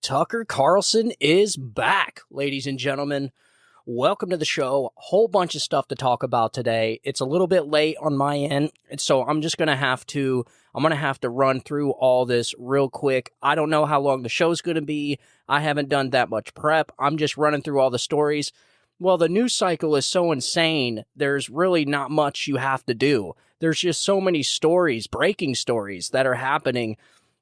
Tucker Carlson is back, ladies and gentlemen. Welcome to the show. A whole bunch of stuff to talk about today. It's a little bit late on my end, so I'm just going to have to run through all this real quick. I don't know how long the show's going to be. I haven't done that much prep. I'm just running through all the stories. Well, the news cycle is so insane, there's really not much you have to do. There's just so many stories, breaking stories that are happening.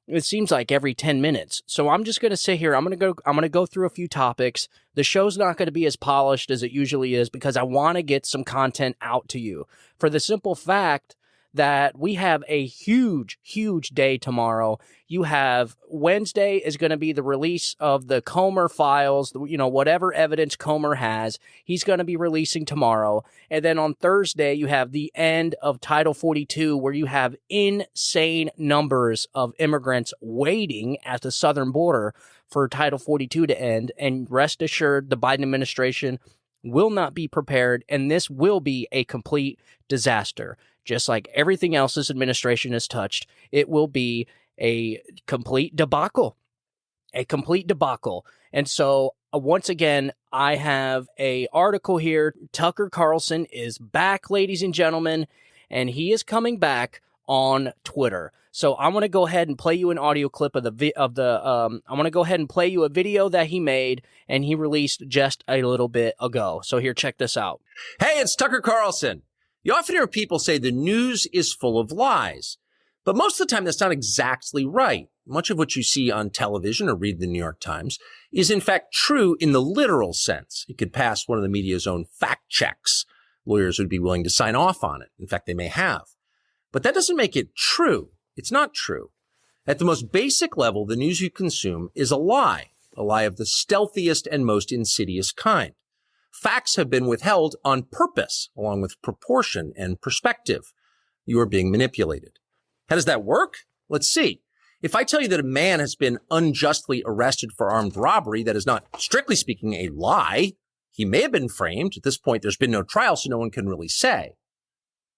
It seems like every 10 minutes. So I'm just going to sit here. I'm going to go through a few topics. The show's not going to be as polished as it usually is because I want to get some content out to you for the simple fact that we have a huge, huge day tomorrow. You have Wednesday is going to be the release of the Comer files, whatever evidence Comer has, he's going to be releasing tomorrow. And then on Thursday, you have the end of Title 42, where you have insane numbers of immigrants waiting at the southern border for Title 42 to end. And rest assured, the Biden administration will not be prepared, and this will be a complete disaster. Just like everything else this administration has touched, it will be a complete debacle. A complete debacle. And so, once again, I have an article here. Tucker Carlson is back, ladies and gentlemen, and he is coming back on Twitter. So I'm going to go ahead and play you an audio clip of I'm going to go ahead and play you a video that he made and he released just a little bit ago. So here, check this out. Hey, it's Tucker Carlson. You often hear people say the news is full of lies, but most of the time that's not exactly right. Much of what you see on television or read the New York Times is in fact true in the literal sense. It could pass one of the media's own fact checks. Lawyers would be willing to sign off on it. In fact, they may have. But that doesn't make it true. It's not true. At the most basic level, the news you consume is a lie of the stealthiest and most insidious kind. Facts have been withheld on purpose, along with proportion and perspective. You are being manipulated. How does that work? Let's see. If I tell you that a man has been unjustly arrested for armed robbery, that is not, strictly speaking, a lie. He may have been framed. At this point, there's been no trial, so no one can really say.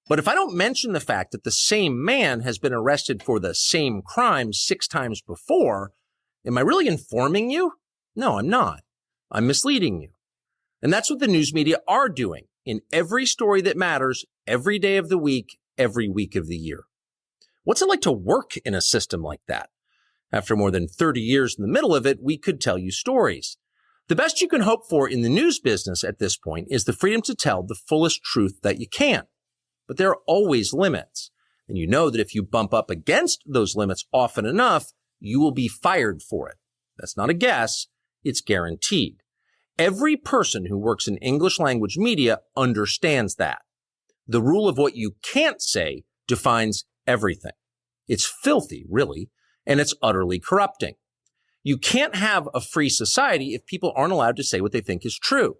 But if I don't mention the fact that the same man has been arrested for the same crime 6 times before, am I really informing you? No, I'm not. I'm misleading you. And that's what the news media are doing in every story that matters, every day of the week, every week of the year. What's it like to work in a system like that? After more than 30 years in the middle of it, we could tell you stories. The best you can hope for in the news business at this point is the freedom to tell the fullest truth that you can. But there are always limits. And you know that if you bump up against those limits often enough, you will be fired for it. That's not a guess. It's guaranteed. Every person who works in English language media understands that. The rule of what you can't say defines everything. It's filthy, really, and it's utterly corrupting. You can't have a free society if people aren't allowed to say what they think is true.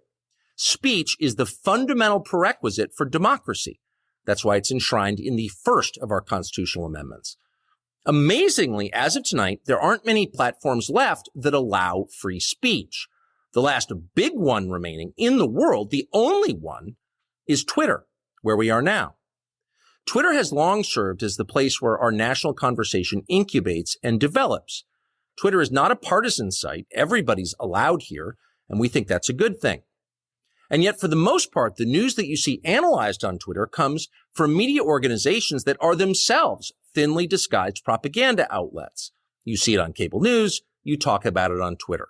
Speech is the fundamental prerequisite for democracy. That's why it's enshrined in the first of our constitutional amendments. Amazingly, as of tonight, there aren't many platforms left that allow free speech. The last big one remaining in the world, the only one, is Twitter, where we are now. Twitter has long served as the place where our national conversation incubates and develops. Twitter is not a partisan site. Everybody's allowed here, and we think that's a good thing. And yet, for the most part, the news that you see analyzed on Twitter comes from media organizations that are themselves thinly disguised propaganda outlets. You see it on cable news. You talk about it on Twitter.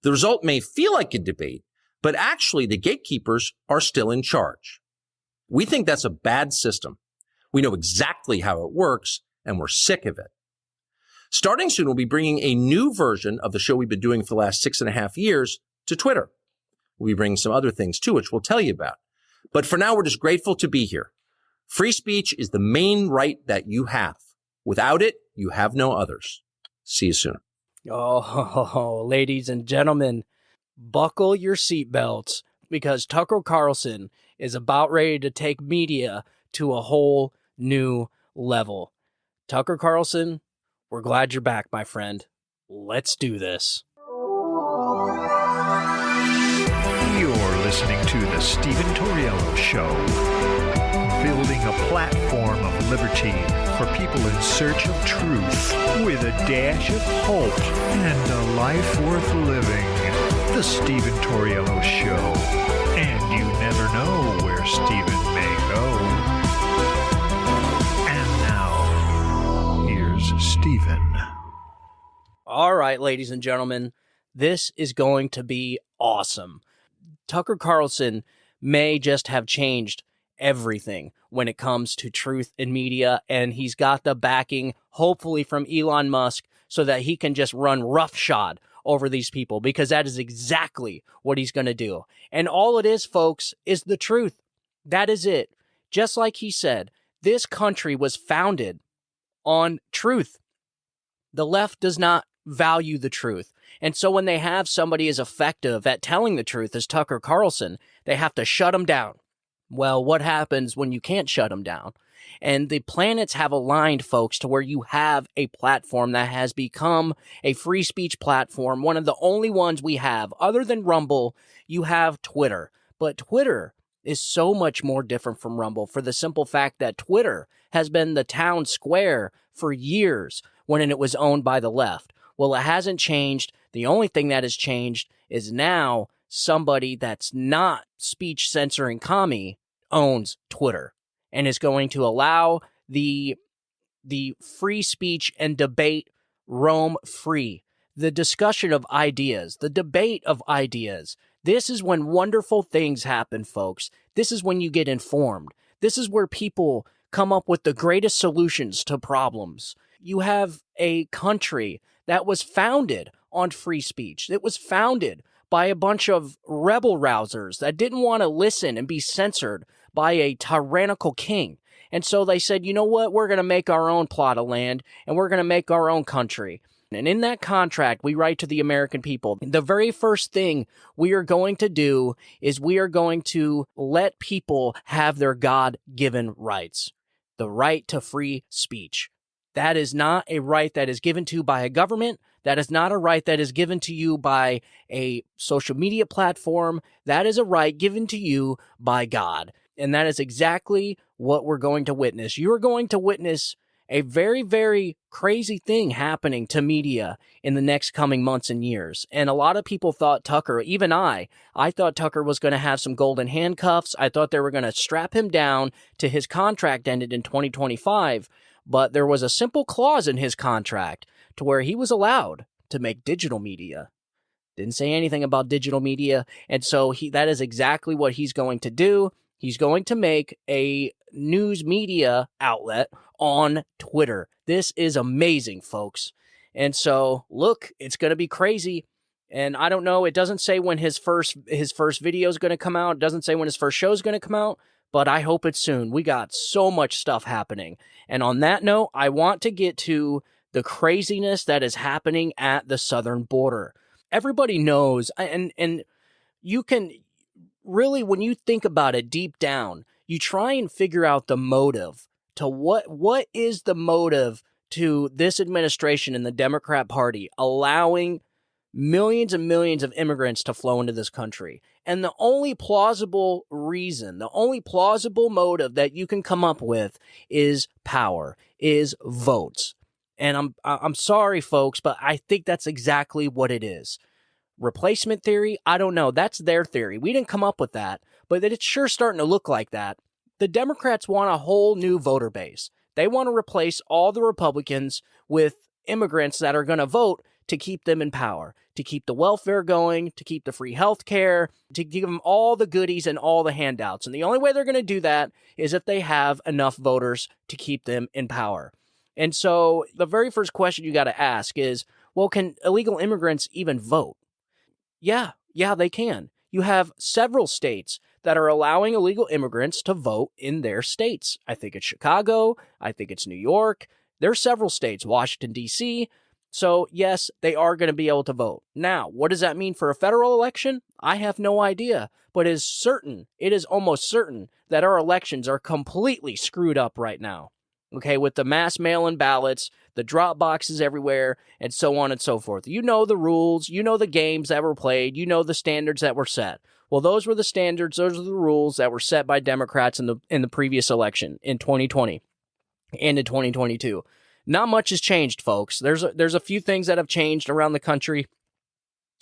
The result may feel like a debate, but actually the gatekeepers are still in charge. We think that's a bad system. We know exactly how it works, and we're sick of it. Starting soon, we'll be bringing a new version of the show we've been doing for the last 6.5 years to Twitter. We'll be bringing some other things too, which we'll tell you about. But for now, we're just grateful to be here. Free speech is the main right that you have. Without it, you have no others. See you soon. Oh, ladies and gentlemen, buckle your seatbelts because Tucker Carlson is about ready to take media to a whole new level. Tucker Carlson, we're glad you're back, my friend. Let's do this. You're listening to The Stephen Torriello Show, building a platform of liberty for people in search of truth with a dash of hope and a light life worth living. The Stephen Torriello Show. And you never know where Stephen may go. And now, here's Stephen. All right, ladies and gentlemen, this is going to be awesome. Tucker Carlson may just have changed everything when it comes to truth in media, and he's got the backing, hopefully, from Elon Musk so that he can just run roughshod over these people, because that is exactly what he's going to do. And all it is, folks, is the truth. That is it. Just like he said, this country was founded on truth. The left does not value the truth. And so when they have somebody as effective at telling the truth as Tucker Carlson, they have to shut him down. Well, what happens when you can't shut him down? And the planets have aligned, folks, to where you have a platform that has become a free speech platform, one of the only ones we have. Other than Rumble, you have Twitter. But Twitter is so much more different from Rumble for the simple fact that Twitter has been the town square for years when it was owned by the left. Well, it hasn't changed. The only thing that has changed is now somebody that's not speech censoring commie owns Twitter and is going to allow the free speech and debate roam free. The discussion of ideas, the debate of ideas. This is when wonderful things happen, folks. This is when you get informed. This is where people come up with the greatest solutions to problems. You have a country that was founded on free speech. It was founded by a bunch of rebel rousers that didn't want to listen and be censored by a tyrannical king. And so they said, you know what, we're going to make our own plot of land, and we're going to make our own country. And in that contract, we write to the American people, the very first thing we are going to do is we are going to let people have their God-given rights, the right to free speech. That is not a right that is given to you by a government. That is not a right that is given to you by a social media platform. That is a right given to you by God. And that is exactly what we're going to witness. You are going to witness a very, very crazy thing happening to media in the next coming months and years. And a lot of people thought Tucker, even I thought Tucker was going to have some golden handcuffs. I thought they were going to strap him down till his contract ended in 2025. But there was a simple clause in his contract to where he was allowed to make digital media. Didn't say anything about digital media. And so that is exactly what he's going to do. He's going to make a news media outlet on Twitter. This is amazing, folks. And so, look, it's going to be crazy. And I don't know, it doesn't say when his first video is going to come out. It doesn't say when his first show is going to come out. But I hope it's soon. We got so much stuff happening. And on that note, I want to get to the craziness that is happening at the southern border. Everybody knows, and you can really, when you think about it deep down, you try and figure out the motive to what is the motive to this administration and the Democrat Party allowing millions and millions of immigrants to flow into this country. And the only plausible reason, the only plausible motive that you can come up with is power, is votes. And I'm sorry, folks, but I think that's exactly what it is. Replacement theory? I don't know. That's their theory. We didn't come up with that, but it's sure starting to look like that. The Democrats want a whole new voter base. They want to replace all the Republicans with immigrants that are going to vote to keep them in power, to keep the welfare going, to keep the free health care, to give them all the goodies and all the handouts. And the only way they're going to do that is if they have enough voters to keep them in power. And so the very first question you got to ask is, well, can illegal immigrants even vote? Yeah, they can. You have several states that are allowing illegal immigrants to vote in their states. I think it's Chicago. I think it's New York. There are several states, Washington, D.C. So, yes, they are going to be able to vote. Now, what does that mean for a federal election? I have no idea. But it is almost certain that our elections are completely screwed up right now. Okay, with the mass mail-in ballots, the drop boxes everywhere, and so on and so forth. You know the rules, you know the games that were played, you know the standards that were set. Well, those were the standards, those are the rules that were set by Democrats in the previous election in 2020 and in 2022. Not much has changed, folks. There's a few things that have changed around the country.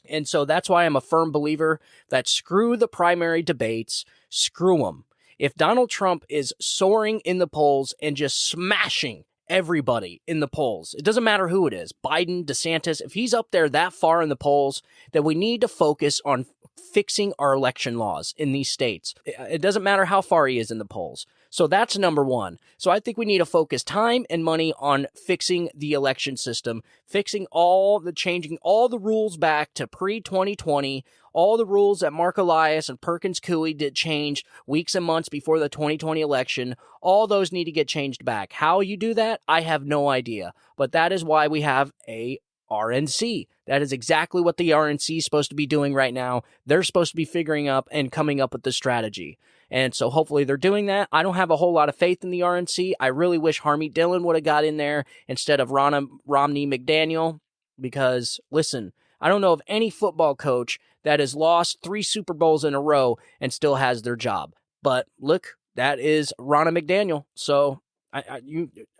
And so that's why I'm a firm believer that screw the primary debates, screw them. If Donald Trump is soaring in the polls and just smashing everybody in the polls, it doesn't matter who it is, Biden, DeSantis, if he's up there that far in the polls, then we need to focus on fixing our election laws in these states. It doesn't matter how far he is in the polls. So that's number one. So I think we need to focus time and money on fixing the election system, changing all the rules back to pre-2020, all the rules that Mark Elias and Perkins Coie did change weeks and months before the 2020 election. All those need to get changed back. How you do that, I have no idea. But that is why we have a RNC. That is exactly what the RNC is supposed to be doing right now. They're supposed to be figuring up and coming up with the strategy. And so hopefully they're doing that. I don't have a whole lot of faith in the RNC. I really wish Harmeet Dillon would have got in there instead of Romney McDaniel, because, listen, I don't know of any football coach that has lost 3 Super Bowls in a row and still has their job. But look, that is Ronna McDaniel. So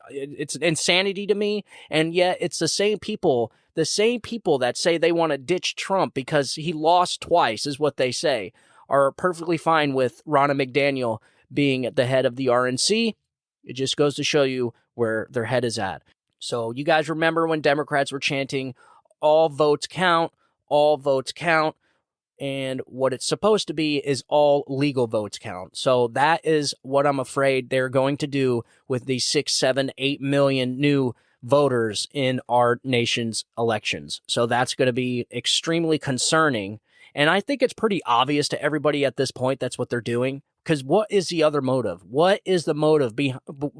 it's insanity to me. And yet it's the same people that say they want to ditch Trump because he lost twice, is what they say, are perfectly fine with Ronna McDaniel being at the head of the RNC. It just goes to show you where their head is at. So you guys remember when Democrats were chanting, all votes count, all votes count, and what it's supposed to be is all legal votes count. So that is what I'm afraid they're going to do with these 6, 7, 8 million new voters in our nation's elections. So that's going to be extremely concerning. And I think it's pretty obvious to everybody at this point that's what they're doing. Because what is the other motive? What is the motive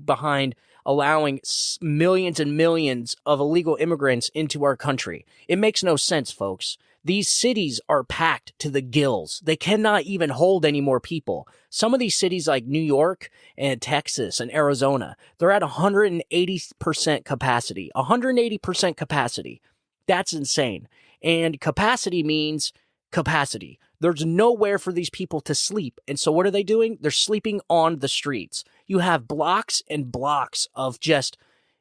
behind allowing millions and millions of illegal immigrants into our country? It makes no sense, folks. These cities are packed to the gills. They cannot even hold any more people. Some of these cities like New York and Texas and Arizona, they're at 180% capacity. 180% capacity. That's insane. And capacity means capacity. There's nowhere for these people to sleep. And so what are they doing? They're sleeping on the streets. You have blocks and blocks of just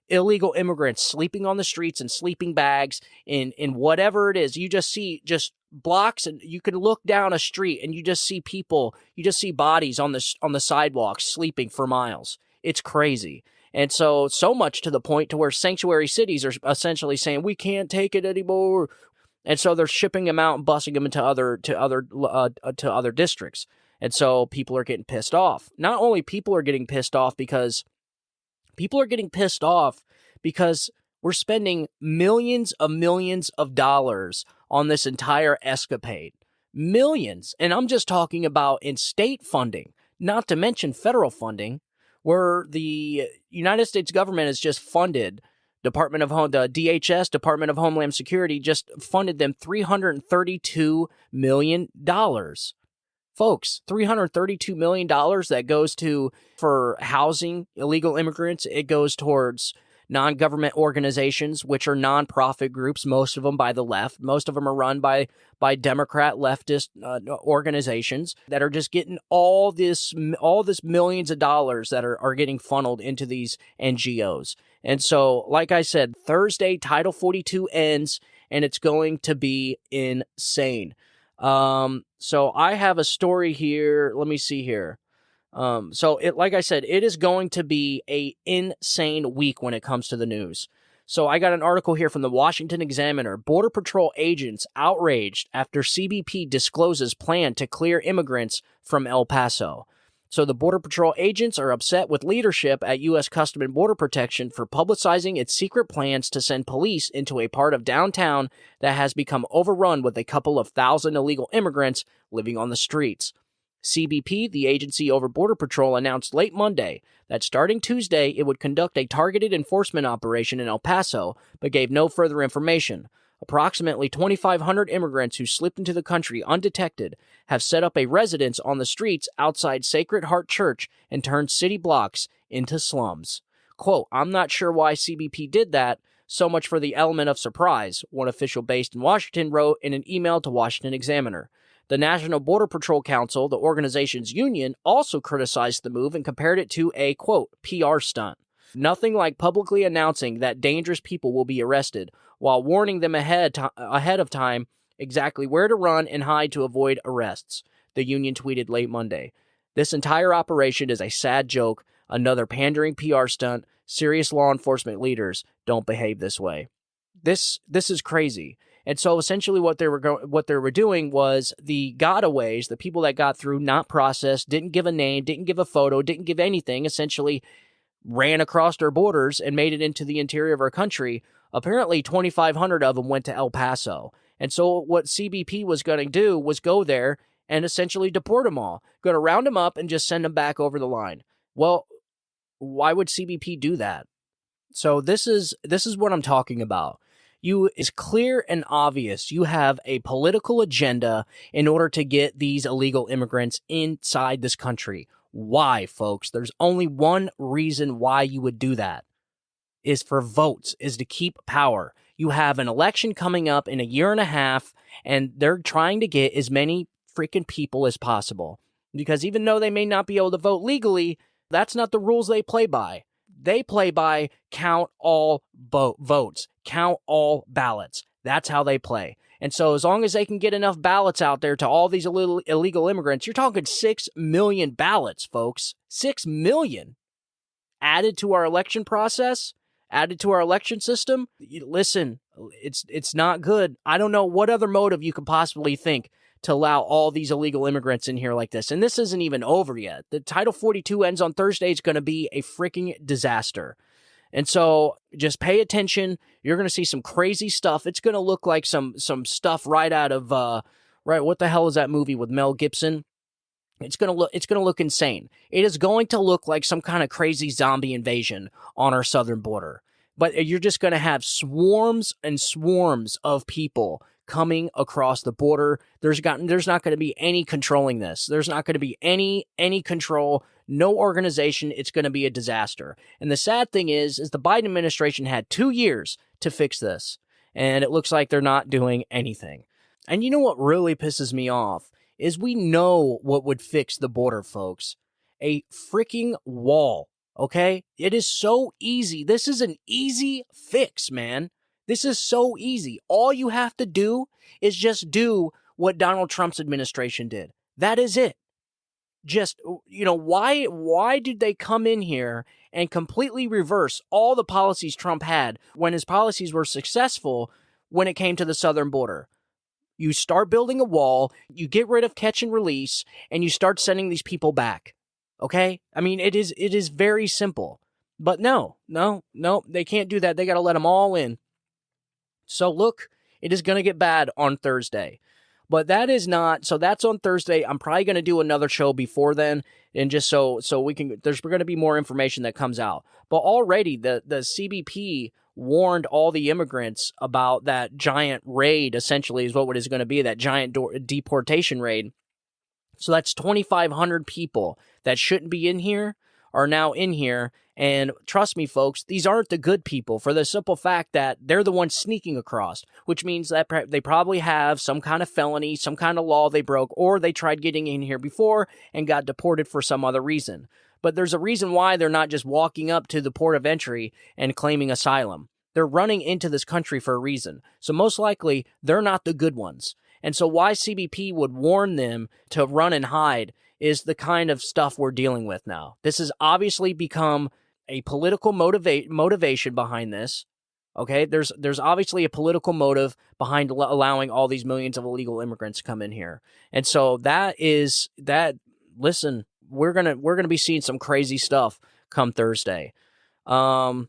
illegal immigrants sleeping on the streets in sleeping bags in whatever it is. You just see just blocks, and you can look down a street and you just see people, you just see bodies on the sidewalks sleeping for miles. It's crazy. And so much to the point to where sanctuary cities are essentially saying, we can't take it anymore. And so they're shipping them out and busing them into other districts. And so people are getting pissed off. Not only people are getting pissed off because we're spending millions of dollars on this entire escapade. Millions. And I'm just talking about in state funding, not to mention federal funding, where the United States government has just funded the DHS, Department of Homeland Security, just funded them $332 million. Folks, $332 million that goes for housing illegal immigrants. It goes towards non-government organizations, which are nonprofit groups, most of them by the left. Most of them are run by Democrat leftist organizations that are just getting all this millions of dollars that are getting funneled into these NGOs. And so, like I said, Thursday, Title 42 ends, and it's going to be insane. So I have a story here. Let me see here. Like I said, it is going to be a insane week when it comes to the news. So I got an article here from the Washington Examiner. Border Patrol agents outraged after CBP discloses plan to clear immigrants from El Paso. So the Border Patrol agents are upset with leadership at U.S. Customs and Border Protection for publicizing its secret plans to send police into a part of downtown that has become overrun with a couple of thousand illegal immigrants living on the streets. CBP, the agency over Border Patrol, announced late Monday that starting Tuesday it would conduct a targeted enforcement operation in El Paso, but gave no further information. Approximately 2,500 immigrants who slipped into the country undetected have set up a residence on the streets outside Sacred Heart Church and turned city blocks into slums. Quote, I'm not sure why CBP did that, so much for the element of surprise, one official based in Washington wrote in an email to Washington Examiner. The National Border Patrol Council, the organization's union, also criticized the move and compared it to a, quote, PR stunt. Nothing like publicly announcing that dangerous people will be arrested while warning them ahead of time exactly where to run and hide to avoid arrests, the union tweeted late Monday. This entire operation is a sad joke, another pandering PR stunt. Serious law enforcement leaders don't behave this way. This is crazy. And so essentially what they were doing was the gotaways, the people that got through, not processed, didn't give a name, didn't give a photo, didn't give anything, essentially ran across our borders and made it into the interior of our country. Apparently 2,500 of them went to El Paso. And so what CBP was going to do was go there and essentially deport them all, going to round them up and just send them back over the line. Well, why would CBP do that? So this is what I'm talking about. It's clear and obvious you have a political agenda in order to get these illegal immigrants inside this country. Why, folks? There's only one reason why you would do that, is for votes, is to keep power. You have an election coming up in a year and a half, and they're trying to get as many freaking people as possible. Because even though they may not be able to vote legally, that's not the rules they play by. They play by count all votes, count all ballots. That's how they play. And so as long as they can get enough ballots out there to all these illegal immigrants, you're talking 6 million ballots, folks. 6 million added to our election process, added to our election system. Listen, it's not good. I don't know what other motive you could possibly think to allow all these illegal immigrants in here like this. And this isn't even over yet. The Title 42 ends on Thursday. It's going to be a freaking disaster. And so just pay attention. You're going to see some crazy stuff. It's going to look like some stuff right out of, what the hell is that movie with Mel Gibson? It's going to look insane. It is going to look like some kind of crazy zombie invasion on our southern border. But you're just going to have swarms and swarms of people coming across the border. There's not going to be any controlling this. There's not going to be any control, no organization. It's going to be a disaster. And the sad thing is the Biden administration had 2 years to fix this, and it looks like they're not doing anything. And you know what really pisses me off is we know what would fix the border, folks. A freaking wall, okay? It is so easy. This is an easy fix, man. This is so easy. All you have to do is just do what Donald Trump's administration did. That is it. Just, why did they come in here and completely reverse all the policies Trump had when his policies were successful when it came to the southern border? You start building a wall, you get rid of catch and release, and you start sending these people back. Okay? I mean, it is very simple. But no, they can't do that. They got to let them all in. So look, it is going to get bad on Thursday. But that is not, so that's on Thursday. I'm probably going to do another show before then, and just so we can, there's going to be more information that comes out. But already the CBP warned all the immigrants about that giant raid, essentially is what it is going to be, that giant deportation raid. So that's 2,500 people that shouldn't be in here are now in here. And trust me, folks, these aren't the good people, for the simple fact that they're the ones sneaking across, which means that they probably have some kind of felony, some kind of law they broke, or they tried getting in here before and got deported for some other reason. But there's a reason why they're not just walking up to the port of entry and claiming asylum. They're running into this country for a reason. So most likely, they're not the good ones. And so why CBP would warn them to run and hide is the kind of stuff we're dealing with now. This has obviously become a political motivation behind this. Okay, there's obviously a political motive behind allowing all these millions of illegal immigrants to come in here. And so listen, we're going to be seeing some crazy stuff come Thursday. I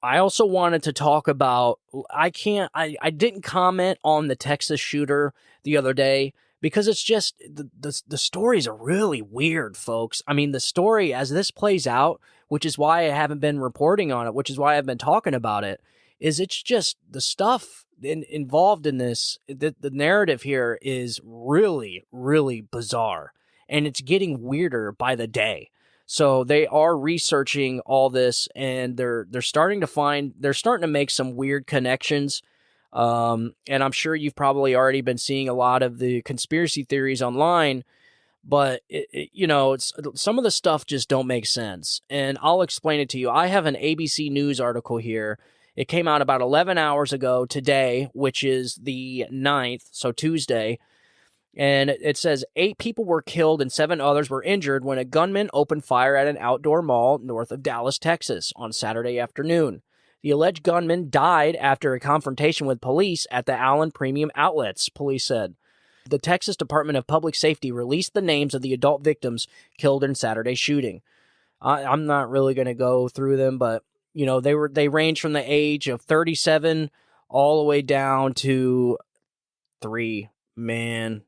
also wanted to talk about, I didn't comment on the Texas shooter the other day because it's just, the stories are really weird, folks. I mean, the story as this plays out, which is why I haven't been reporting on it, which is why I've been talking about it, is it's just the stuff involved in this, the narrative here is really, really bizarre, and it's getting weirder by the day. So they are researching all this, and they're starting to make some weird connections. And I'm sure you've probably already been seeing a lot of the conspiracy theories online, but it's some of the stuff just don't make sense. And I'll explain it to you. I have an ABC News article here, It came out about 11 hours ago today, which is the 9th, so Tuesday. And it says 8 people were killed and 7 others were injured when a gunman opened fire at an outdoor mall north of Dallas, Texas on Saturday afternoon. The alleged gunman died after a confrontation with police at the Allen Premium Outlets, police said. The Texas Department of Public Safety released the names of the adult victims killed in Saturday's shooting. I'm not really going to go through them, but they range from the age of 37 all the way down to 3, man.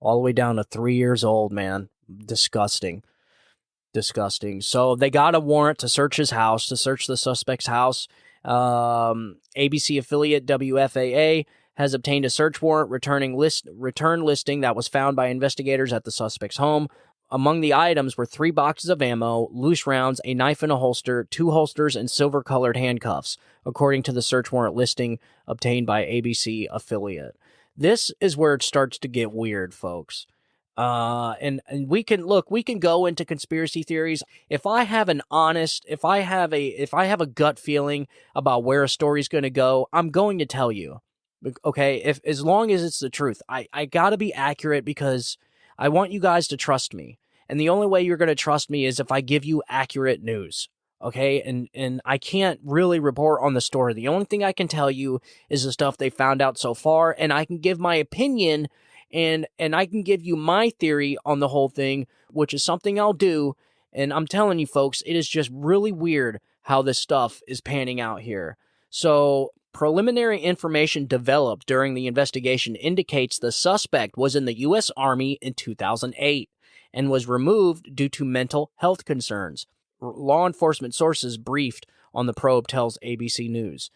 All the way down to 3 years old, man. Disgusting. So they got a warrant to search his house, to search the suspect's house. ABC affiliate WFAA has obtained a search warrant return listing that was found by investigators at the suspect's home. Among the items were 3 boxes of ammo, loose rounds, a knife in a holster, 2 holsters, and silver-colored handcuffs, according to the search warrant listing obtained by ABC affiliate. This is where it starts to get weird, folks. And we can go into conspiracy theories. If I have a gut feeling about where a story's going to go, I'm going to tell you. Okay, as long as it's the truth. I got to be accurate because I want you guys to trust me. And the only way you're going to trust me is if I give you accurate news. Okay, and I can't really report on the story. The only thing I can tell you is the stuff they found out so far, and I can give my opinion, and I can give you my theory on the whole thing, which is something I'll do. And I'm telling you, folks, it is just really weird how this stuff is panning out here. So, preliminary information developed during the investigation indicates the suspect was in the U.S. Army in 2008 and was removed due to mental health concerns. Law enforcement sources briefed on the probe tells ABC News.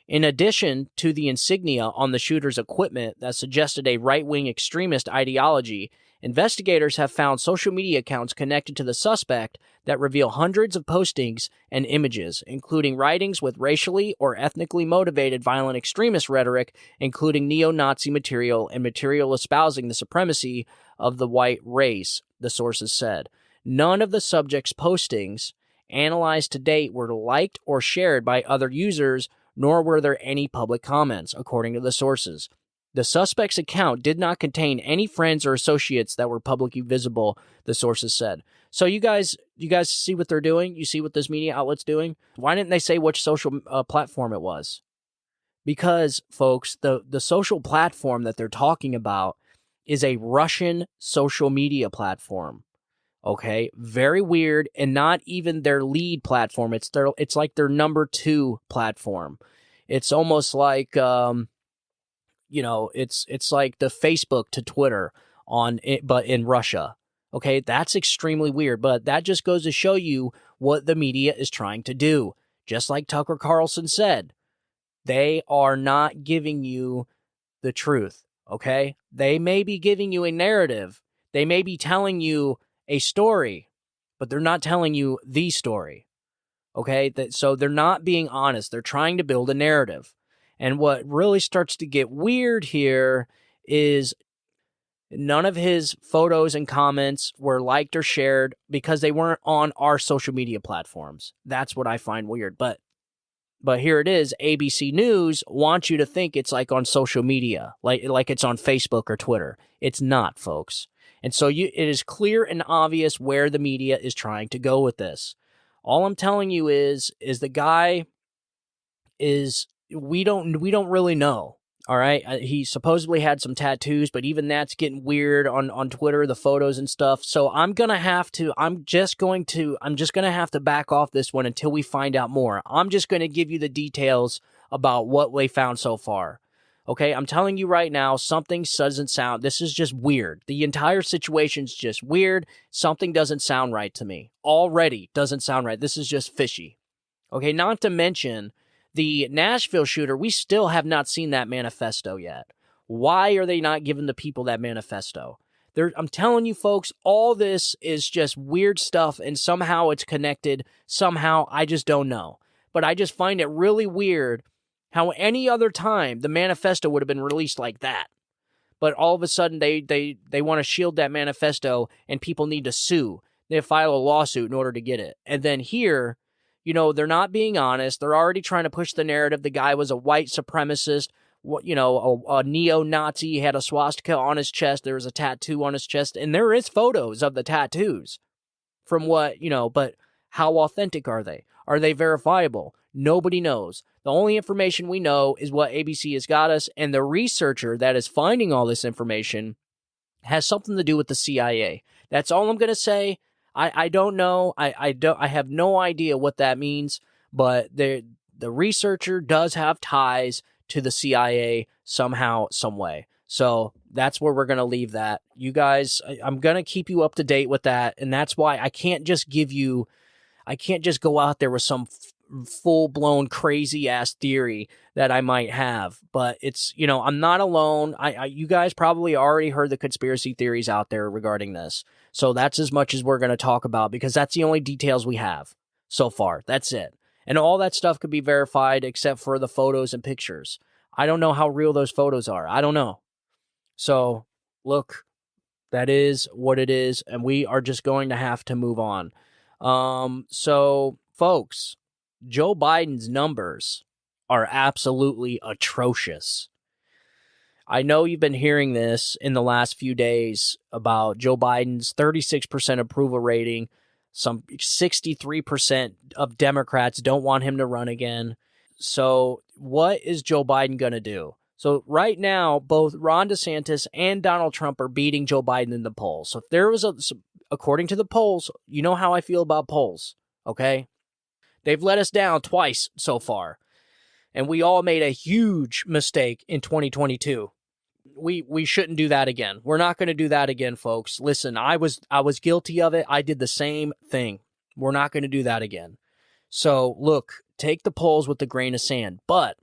In addition to the insignia on the shooter's equipment that suggested a right-wing extremist ideology, investigators have found social media accounts connected to the suspect that reveal hundreds of postings and images, including writings with racially or ethnically motivated violent extremist rhetoric, including neo-Nazi material and material espousing the supremacy of the white race, the sources said. None of the subject's postings analyzed to date were liked or shared by other users, nor were there any public comments, according to the sources. The suspect's account did not contain any friends or associates that were publicly visible, the sources said. So you guys see what they're doing? You see what this media outlet's doing? Why didn't they say which social platform it was? Because, folks, the social platform that they're talking about is a Russian social media platform. Okay, very weird, and not even their lead platform. It's like their number 2 platform. It's almost like it's like the Facebook to Twitter but in Russia. Okay, that's extremely weird, but that just goes to show you what the media is trying to do. Just like Tucker Carlson said, they are not giving you the truth. Okay, they may be giving you a narrative. They may be telling you a story, but they're not telling you the story. Okay, so they're not being honest. They're trying to build a narrative. And what really starts to get weird here is none of his photos and comments were liked or shared because they weren't on our social media platforms. That's what I find weird. But here it is. ABC News wants you to think it's like on social media, like it's on Facebook or Twitter. It's not, folks. And so it is clear and obvious where the media is trying to go with this. All I'm telling you is the guy is, we don't really know. All right. He supposedly had some tattoos, but even that's getting weird on Twitter, the photos and stuff. So I'm just going to have to back off this one until we find out more. I'm just going to give you the details about what we found so far. Okay, I'm telling you right now, something doesn't sound, this is just weird. The entire situation's just weird. Something doesn't sound right to me. Already doesn't sound right. This is just fishy. Okay, not to mention the Nashville shooter, we still have not seen that manifesto yet. Why are they not giving the people that manifesto? I'm telling you, folks, all this is just weird stuff, and somehow it's connected. Somehow, I just don't know. But I just find it really weird how any other time the manifesto would have been released like that. But all of a sudden they want to shield that manifesto and people need to sue. They file a lawsuit in order to get it. And then here, they're not being honest. They're already trying to push the narrative. The guy was a white supremacist, a neo-Nazi. He had a swastika on his chest. There was a tattoo on his chest, and there is photos of the tattoos from but how authentic are they? Are they verifiable? Nobody knows. The only information we know is what ABC has got us, and the researcher that is finding all this information has something to do with the CIA. That's all I'm going to say. I don't know. I have no idea what that means, but the researcher does have ties to the CIA somehow, some way. So that's where we're going to leave that. You guys, I'm going to keep you up to date with that, and that's why I can't just go out there with some full-blown crazy-ass theory that I might have. But it's, I'm not alone. You guys probably already heard the conspiracy theories out there regarding this. So that's as much as we're going to talk about, because that's the only details we have so far. That's it. And all that stuff could be verified except for the photos and pictures. I don't know how real those photos are. I don't know. So, look, that is what it is, and we are just going to have to move on. So, folks, Joe Biden's numbers are absolutely atrocious. I know you've been hearing this in the last few days about Joe Biden's 36% approval rating. Some 63% of Democrats don't want him to run again. So what is Joe Biden going to do? So right now, both Ron DeSantis and Donald Trump are beating Joe Biden in the polls. So if there was according to the polls, you know how I feel about polls, okay? They've let us down twice so far. And we all made a huge mistake in 2022. We shouldn't do that again. We're not going to do that again, folks. Listen, I was guilty of it. I did the same thing. We're not going to do that again. So, look, take the polls with a grain of sand. But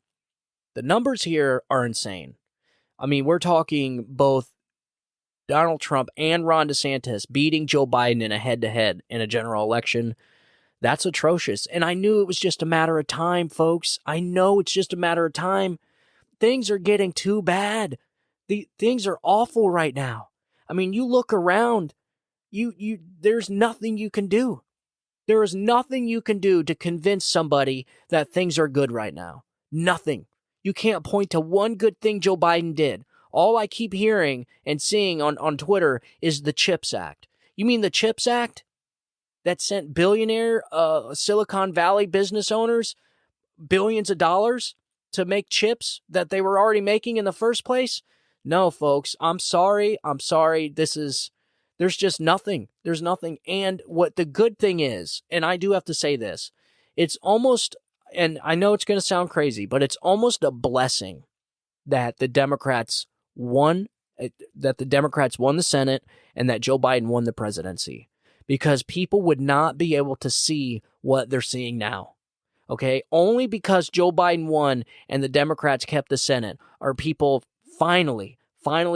the numbers here are insane. I mean, we're talking both Donald Trump and Ron DeSantis beating Joe Biden in a head-to-head in a general election. That's atrocious. And I knew it was just a matter of time, folks. I know it's just a matter of time. Things are getting too bad. Things are awful right now. I mean, you look around, there's nothing you can do. There is nothing you can do to convince somebody that things are good right now. Nothing. You can't point to one good thing Joe Biden did. All I keep hearing and seeing on Twitter is the CHIPS Act. You mean the CHIPS Act that sent billionaire Silicon Valley business owners billions of dollars to make chips that they were already making in the first place? No, folks, I'm sorry. There's just nothing. There's nothing. And what the good thing is, and I do have to say this, it's almost, and I know it's going to sound crazy, but it's almost a blessing that the Democrats won the Senate and that Joe Biden won the presidency, because people would not be able to see what they're seeing now. Okay? Only because Joe Biden won and the Democrats kept the Senate are people finally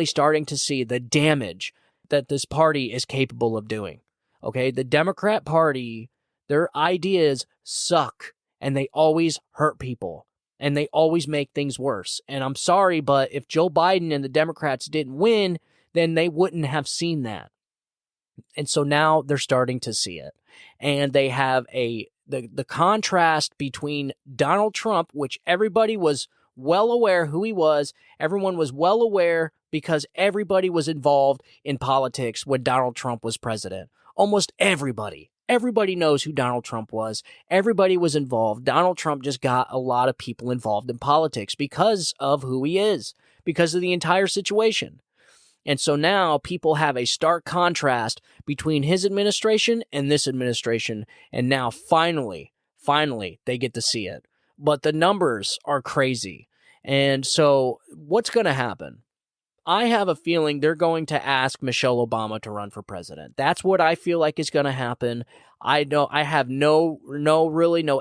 starting to see the damage that this party is capable of doing. Okay? The Democrat Party, their ideas suck, and they always hurt people, and they always make things worse. And I'm sorry, but if Joe Biden and the Democrats didn't win, then they wouldn't have seen that. And so now they're starting to see it. And they have the contrast between Donald Trump, which everybody was well aware who he was. Everyone was well aware because everybody was involved in politics when Donald Trump was president. Almost everybody. Everybody knows who Donald Trump was. Everybody was involved. Donald Trump just got a lot of people involved in politics because of who he is, because of the entire situation. And so now people have a stark contrast between his administration and this administration. And now finally, they get to see it. But the numbers are crazy. And so what's going to happen? I have a feeling they're going to ask Michelle Obama to run for president. That's what I feel like is going to happen. I have no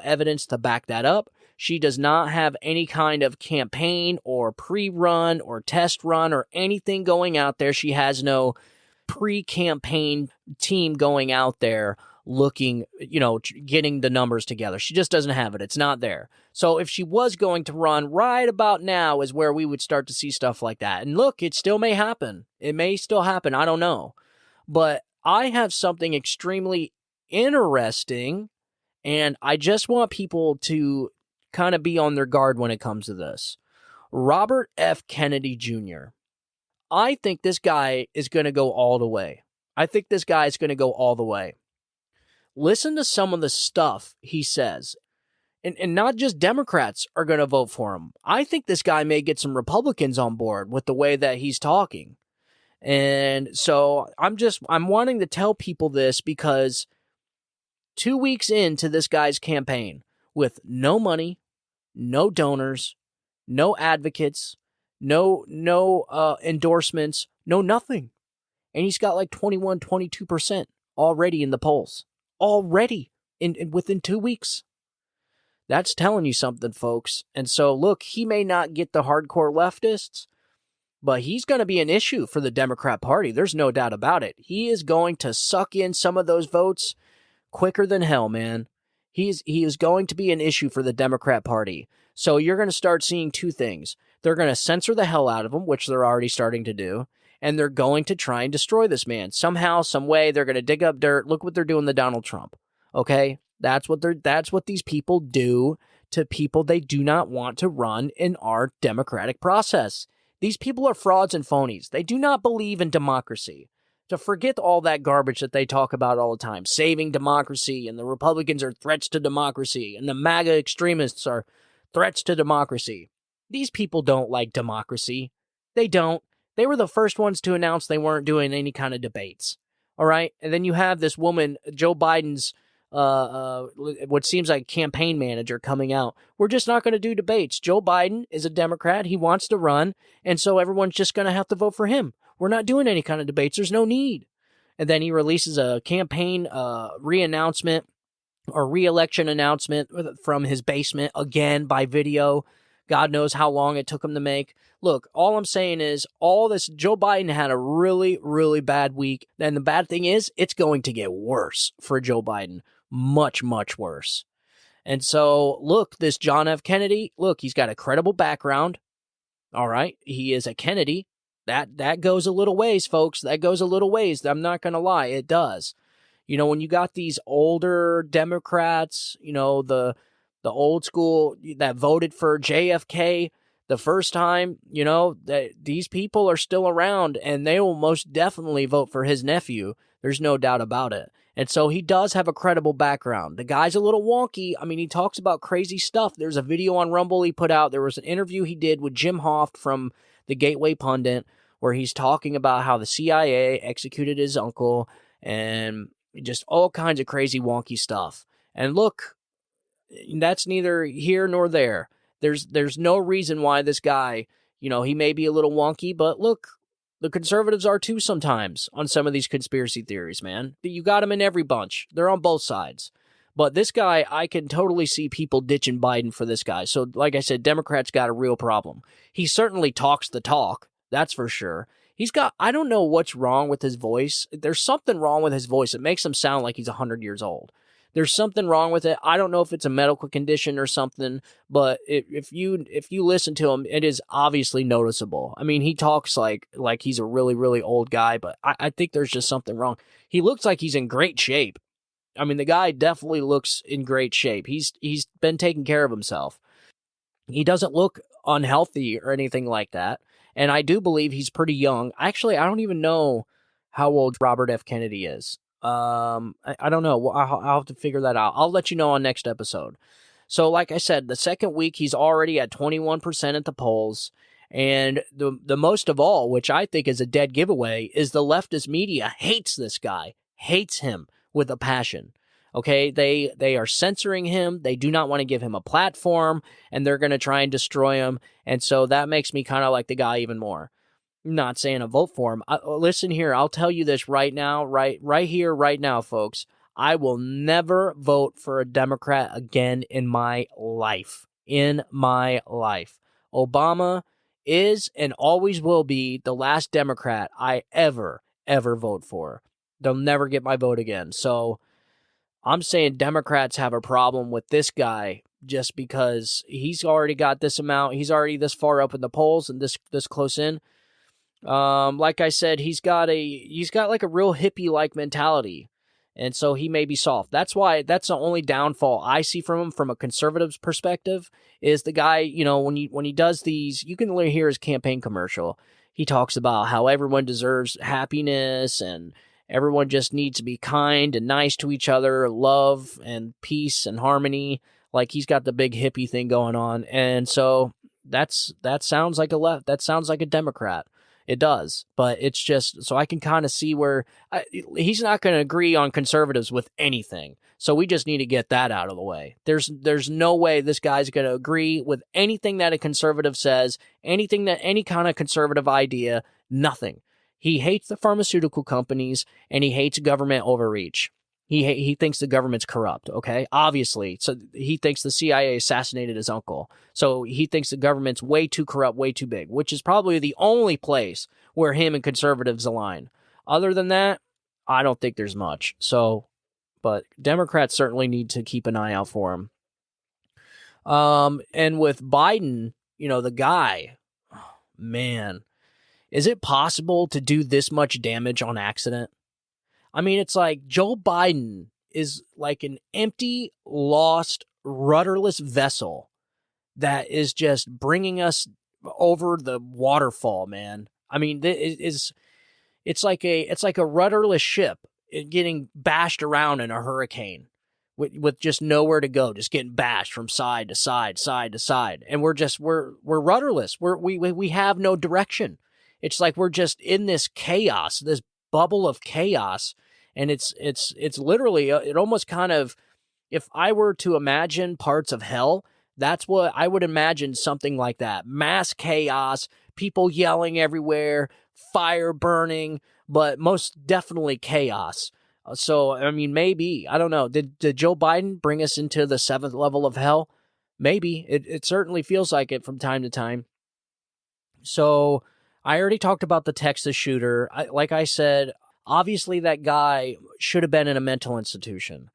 evidence to back that up. She does not have any kind of campaign or pre-run or test run or anything going out there. She has no pre-campaign team going out there looking, getting the numbers together. She just doesn't have it. It's not there. So if she was going to run, right about now is where we would start to see stuff like that. And look, it still may happen. It may still happen. I don't know. But I have something extremely interesting And I just want people to kind of be on their guard when it comes to this. Robert F. Kennedy Jr. I think this guy is going to go all the way. I think this guy is going to go all the way. Listen to some of the stuff he says. And not just Democrats are going to vote for him. I think this guy may get some Republicans on board with the way that he's talking. And so I'm wanting to tell people this because 2 weeks into this guy's campaign with no money, no donors, no advocates, no endorsements, no nothing. And he's got like 21, 22% already in the polls. Already within 2 weeks. That's telling you something, folks. And so, look, he may not get the hardcore leftists, but he's going to be an issue for the Democrat Party. There's no doubt about it. He is going to suck in some of those votes quicker than hell, man. He is going to be an issue for the Democrat Party. So you're going to start seeing two things. They're going to censor the hell out of him, which they're already starting to do, and they're going to try and destroy this man. Somehow, some way, they're going to dig up dirt. Look what they're doing to Donald Trump. Okay? That's what these people do to people they do not want to run in our democratic process. These people are frauds and phonies. They do not believe in democracy. To forget all that garbage that they talk about all the time, saving democracy, and the Republicans are threats to democracy, and the MAGA extremists are threats to democracy. These people don't like democracy. They don't. They were the first ones to announce they weren't doing any kind of debates. All right? And then you have this woman, Joe Biden's what seems like campaign manager coming out. We're just not going to do debates. Joe Biden is a Democrat. He wants to run. And so everyone's just going to have to vote for him. We're not doing any kind of debates. There's no need. And then he releases a campaign re-announcement or re-election announcement from his basement again by video. God knows how long it took him to make. Look, all I'm saying is all this, Joe Biden had a really, really bad week. And the bad thing is it's going to get worse for Joe Biden. Much, much worse. And so, look, this John F. Kennedy, look, he's got a credible background. All right. He is a Kennedy. That goes a little ways, folks. That goes a little ways. I'm not going to lie. It does. You know, when you got these older Democrats, you know, the old school that voted for JFK the first time, you know, that these people are still around and they will most definitely vote for his nephew. There's no doubt about it. And so he does have a credible background. The guy's a little wonky. I mean, he talks about crazy stuff. There's a video on Rumble he put out. There was an interview he did with Jim Hoft from the Gateway Pundit where he's talking about how the CIA executed his uncle and just all kinds of crazy wonky stuff. And look, that's neither here nor there. There's no reason why this guy, you know, he may be a little wonky, but look, the conservatives are too sometimes on some of these conspiracy theories, man. You got them in every bunch. They're on both sides. But this guy, I can totally see people ditching Biden for this guy. So, like I said, Democrats got a real problem. He certainly talks the talk, that's for sure. I don't know what's wrong with his voice. There's something wrong with his voice. It makes him sound like he's 100 years old. There's something wrong with it. I don't know if it's a medical condition or something, but if you listen to him, it is obviously noticeable. I mean, he talks like he's a really, really old guy, but I think there's just something wrong. He looks like he's in great shape. I mean, the guy definitely looks in great shape. He's been taking care of himself. He doesn't look unhealthy or anything like that. And I do believe he's pretty young. Actually, I don't even know how old Robert F. Kennedy is. I don't know. I'll have to figure that out. I'll let you know on next episode. So like I said, the second week, he's already at 21% at the polls. And the most of all, which I think is a dead giveaway, is the leftist media hates this guy, hates him with a passion. Okay, they are censoring him. They do not want to give him a platform, and they're going to try and destroy him. And so that makes me kind of like the guy even more. I'm not saying a vote for him. Listen here, I'll tell you this right now, right here, right now, folks. I will never vote for a Democrat again in my life. In my life. Obama is and always will be the last Democrat I ever vote for. They'll never get my vote again. So I'm saying Democrats have a problem with this guy just because he's already got this amount. He's already this far up in the polls and this close in. Like I said, he's got like a real hippie-like mentality. And so he may be soft. That's why that's the only downfall I see from him from a conservative's perspective is the guy, when he does these, you can literally hear his campaign commercial. He talks about how everyone deserves happiness and everyone just needs to be kind and nice to each other, love and peace and harmony. Like he's got the big hippie thing going on. And so that sounds like that sounds like a Democrat. It does, but it's just so I can kind of see where he's not going to agree on conservatives with anything. So we just need to get that out of the way. There's no way this guy's going to agree with anything that a conservative says, any kind of conservative idea, nothing. He hates the pharmaceutical companies and he hates government overreach. He thinks the government's corrupt, okay? Obviously. So he thinks the CIA assassinated his uncle. So he thinks the government's way too corrupt, way too big, which is probably the only place where him and conservatives align. Other than that, I don't think there's much. So, but Democrats certainly need to keep an eye out for him. And with Biden, the guy, man, is it possible to do this much damage on accident? I mean, it's like Joe Biden is like an empty, lost, rudderless vessel that is just bringing us over the waterfall, man. I mean, it's like a rudderless ship getting bashed around in a hurricane with just nowhere to go, just getting bashed from side to side, side to side, and we're rudderless. We have no direction. It's like we're just in this chaos, this bubble of chaos. And it's literally, it almost kind of, if I were to imagine parts of hell, that's what I would imagine, something like that. Mass chaos, people yelling everywhere, fire burning, but most definitely chaos. So, I mean, maybe, I don't know. Did Joe Biden bring us into the 7th level of hell? Maybe. It certainly feels like it from time to time. So, I already talked about the Texas shooter. Like I said, obviously, that guy should have been in a mental institution.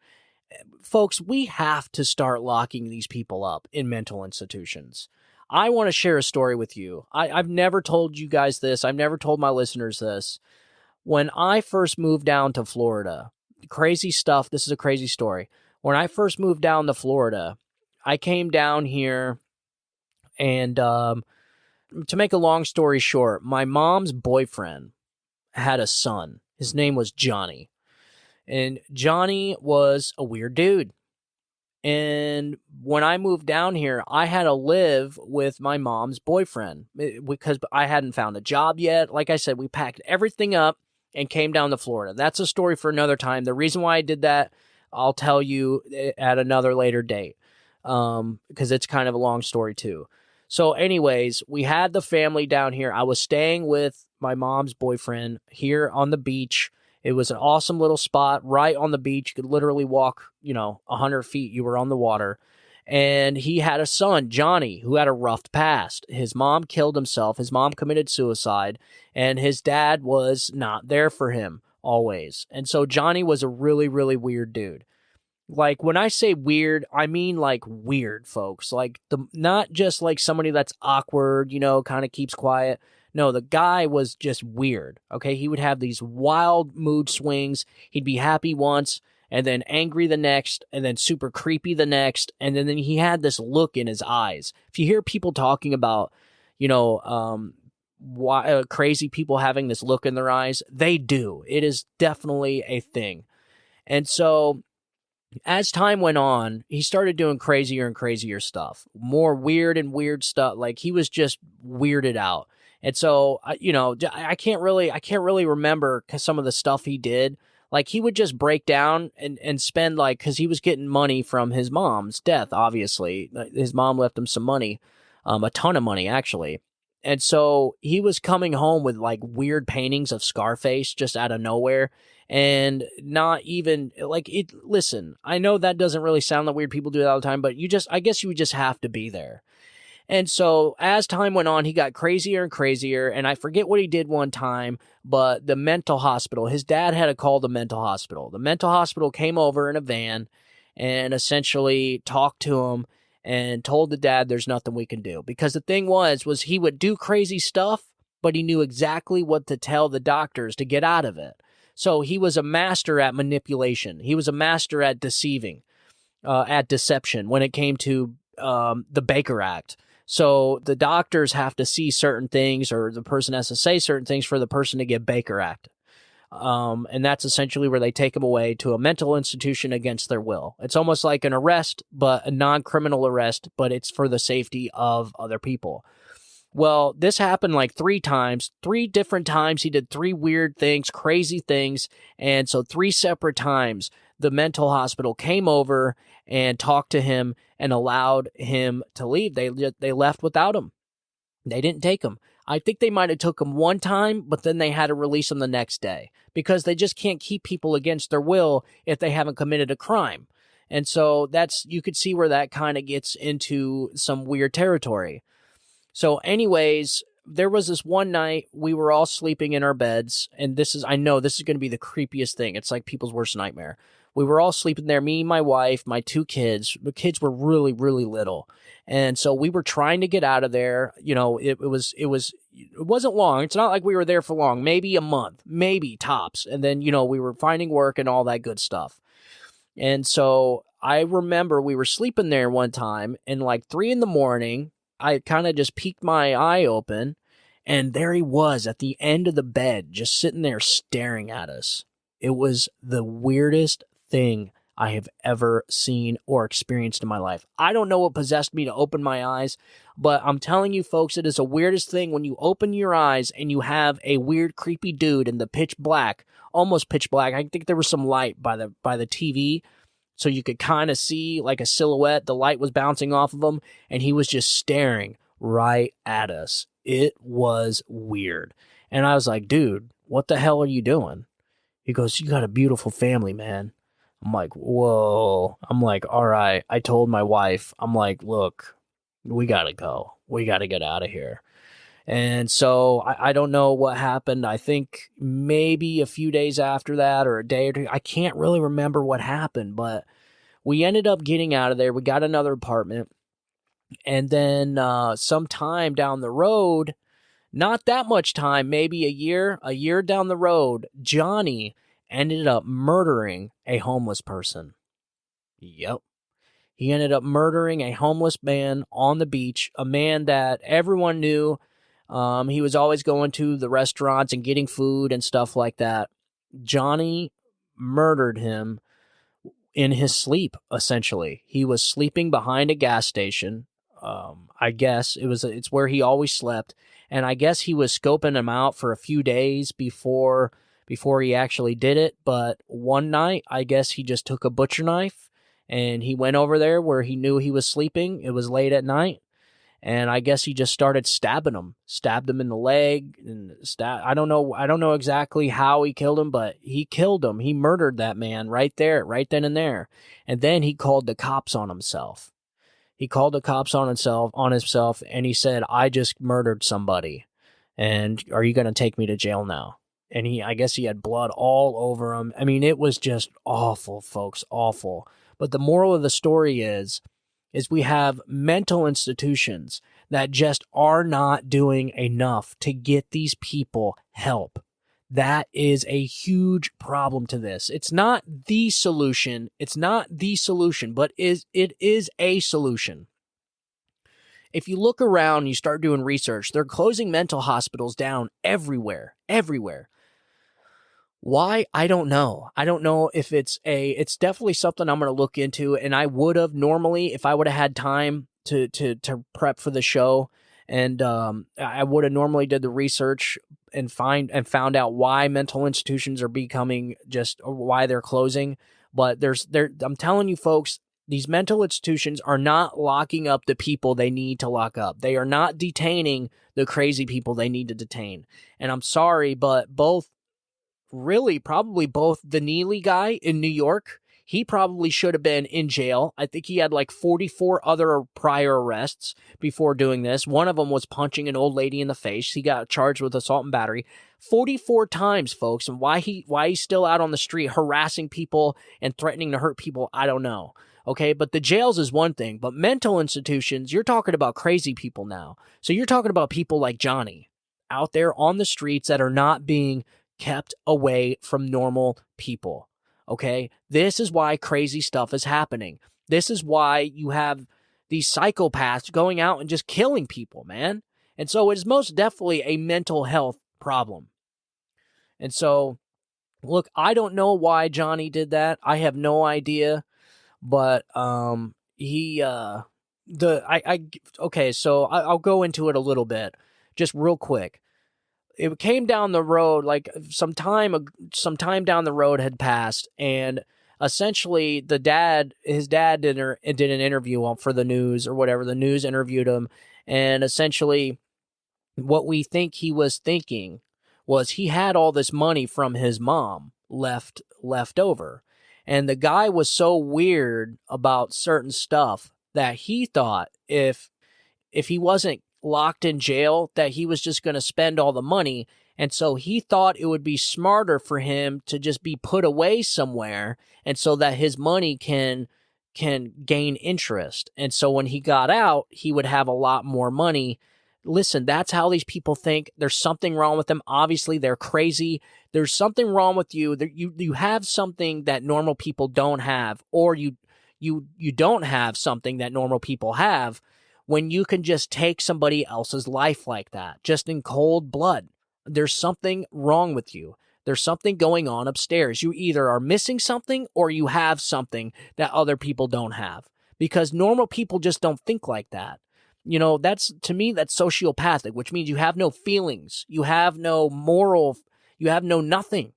Folks, we have to start locking these people up in mental institutions. I want to share a story with you. I've never told you guys this. I've never told my listeners this. When I first moved down to Florida, crazy stuff. This is a crazy story. When I first moved down to Florida, I came down here and to make a long story short, my mom's boyfriend had a son. His name was Johnny. And Johnny was a weird dude. And when I moved down here, I had to live with my mom's boyfriend because I hadn't found a job yet. Like I said, we packed everything up and came down to Florida. That's a story for another time. The reason why I did that, I'll tell you at another later date because it's kind of a long story too. So anyways, we had the family down here. I was staying with my mom's boyfriend here on the beach. It was an awesome little spot right on the beach. You could literally walk, 100 feet. You were on the water. And he had a son, Johnny, who had a rough past. His mom killed himself. His mom committed suicide. And his dad was not there for him always. And so Johnny was a really, really weird dude. Like, when I say weird, I mean, like, weird, folks. Like, not just, like, somebody that's awkward, kind of keeps quiet. No, the guy was just weird, okay? He would have these wild mood swings. He'd be happy once, and then angry the next, and then super creepy the next, and then he had this look in his eyes. If you hear people talking about, crazy people having this look in their eyes, they do. It is definitely a thing. And so as time went on, he started doing crazier and crazier stuff, more weird and weird stuff. Like, he was just weirded out. And so, I can't really remember some of the stuff he did. Like, he would just break down and spend, like, because he was getting money from his mom's death, obviously. His mom left him some money, a ton of money, actually. And so he was coming home with, like, weird paintings of Scarface just out of nowhere. And not even, like, listen, I know that doesn't really sound like weird, people do that all the time, but I guess you would just have to be there. And so as time went on, he got crazier and crazier, and I forget what he did one time, but the mental hospital, his dad had to call the mental hospital. The mental hospital came over in a van and essentially talked to him and told the dad there's nothing we can do. Because the thing was he would do crazy stuff, but he knew exactly what to tell the doctors to get out of it. So he was a master at manipulation. He was a master at deceiving, at deception when it came to the Baker Act. So the doctors have to see certain things, or the person has to say certain things for the person to get Baker Act. And that's essentially where they take them away to a mental institution against their will. It's almost like an arrest, but a non-criminal arrest, but it's for the safety of other people. Well, this happened like 3 times, 3 different times. He did 3 weird things, crazy things. And so 3 separate times, the mental hospital came over and talked to him and allowed him to leave. They left without him. They didn't take him. I think they might have took him one time, but then they had to release him the next day because they just can't keep people against their will if they haven't committed a crime. And so you could see where that kind of gets into some weird territory. So anyways, there was this one night we were all sleeping in our beds, and I know this is going to be the creepiest thing. It's like people's worst nightmare. We were all sleeping there, me, my wife, my 2 kids. The kids were really, really little. And so we were trying to get out of there. You know, it wasn't long. It's not like we were there for long, maybe a month, maybe tops. And then, we were finding work and all that good stuff. And so I remember we were sleeping there one time, and like 3 a.m, I kind of just peeked my eye open, and there he was at the end of the bed, just sitting there staring at us. It was the weirdest thing I have ever seen or experienced in my life. I don't know what possessed me to open my eyes, but I'm telling you folks, it is the weirdest thing when you open your eyes and you have a weird, creepy dude in the pitch black, almost pitch black. I think there was some light by the TV, so you could kind of see like a silhouette. The light was bouncing off of him, and he was just staring right at us. It was weird. And I was like, dude, what the hell are you doing? He goes, you got a beautiful family, man. I'm like, whoa. I'm like, all right. I told my wife, I'm like, look, we got to go. We got to get out of here. And so I don't know what happened. I think maybe a few days after that, or a day or two. I can't really remember what happened, but we ended up getting out of there. We got another apartment. And then sometime down the road, not that much time, maybe a year down the road, Johnny ended up murdering a homeless person. Yep. He ended up murdering a homeless man on the beach, a man that everyone knew. He was always going to the restaurants and getting food and stuff like that. Johnny murdered him in his sleep, essentially. He was sleeping behind a gas station. I guess it's where he always slept. And I guess he was scoping him out for a few days before he actually did it. But one night, I guess he just took a butcher knife and he went over there where he knew he was sleeping. It was late at night. And I guess he just started stabbed him in the leg, and I don't know exactly how he killed him, but he killed him. He murdered that man right there, right then and there. And then he called the cops on himself. He called the cops on himself, and he said, I just murdered somebody, and are you going to take me to jail now? And I guess he had blood all over him. I mean, it was just awful, folks, awful. But the moral of the story is we have mental institutions that just are not doing enough to get these people help. That is a huge problem to this. It's not the solution. But it is a solution. If you look around and you start doing research, they're closing mental hospitals down everywhere. Why? I don't know. I don't know if it's definitely something I'm going to look into, and I would have normally, if I would have had time to prep for the show, and I would have normally did the research and found out why mental institutions are becoming why they're closing. But I'm telling you folks, these mental institutions are not locking up the people they need to lock up. They are not detaining the crazy people they need to detain. And I'm sorry, but probably both the Neely guy in New York, he probably should have been in jail. I think he had like 44 other prior arrests before doing this. One of them was punching an old lady in the face. He got charged with assault and battery 44 times, folks. And why he's still out on the street harassing people and threatening to hurt people, I don't know. Okay, but the jails is one thing, but mental institutions, you're talking about crazy people now. So you're talking about people like Johnny out there on the streets that are not being kept away from normal people. Okay? This is why crazy stuff is happening. This is why you have these psychopaths going out and just killing people, man. And so it is most definitely a mental health problem. And so, look, I don't know why Johnny did that. I have no idea. But I'll go into it a little bit, just real quick. It came down the road, like some time down the road had passed, and essentially his dad did an interview for the news or whatever. The news interviewed him, and essentially what we think he was thinking was he had all this money from his mom left over. And the guy was so weird about certain stuff that he thought if he wasn't locked in jail, that he was just going to spend all the money. And so he thought it would be smarter for him to just be put away somewhere, and so that his money can gain interest. And so when he got out, he would have a lot more money. Listen, that's how these people think. There's something wrong with them. Obviously, they're crazy. There's something wrong with you. You have something that normal people don't have, or you don't have something that normal people have when you can just take somebody else's life like that, just in cold blood. There's something wrong with you. There's something going on upstairs. You either are missing something or you have something that other people don't have, because normal people just don't think like that. You know, to me, that's sociopathic, which means you have no feelings. You have no moral. You have no nothing.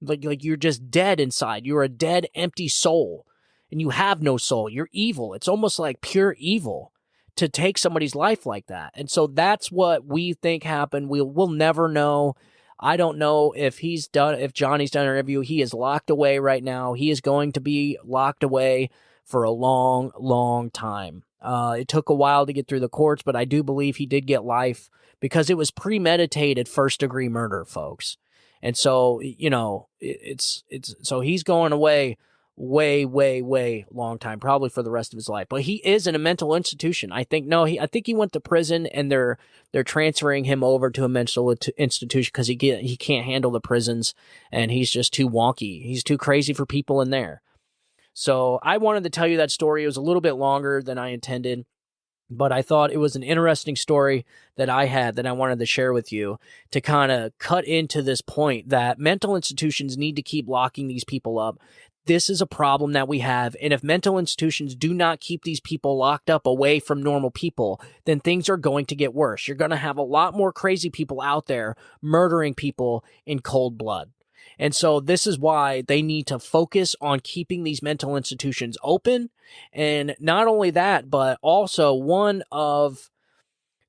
Like you're just dead inside. You're a dead, empty soul, and you have no soul. You're evil. It's almost like pure evil to take somebody's life like that. And so that's what we think happened. We'll never know. I don't know if Johnny's done an interview. He is locked away right now. He is going to be locked away for a long, long time. It took a while to get through the courts, but I do believe he did get life because it was premeditated first-degree murder, folks. And so, you know, so he's going away way, way, way long time, probably for the rest of his life. But he is in a mental institution. I think he went to prison, and they're transferring him over to a mental institution because he can't handle the prisons, and he's just too wonky. He's too crazy for people in there. So I wanted to tell you that story. It was a little bit longer than I intended, but I thought it was an interesting story that I wanted to share with you to kind of cut into this point that mental institutions need to keep locking these people up. This is a problem that we have, and if mental institutions do not keep these people locked up away from normal people, then things are going to get worse. You're going to have a lot more crazy people out there murdering people in cold blood. And so this is why they need to focus on keeping these mental institutions open. And not only that, but also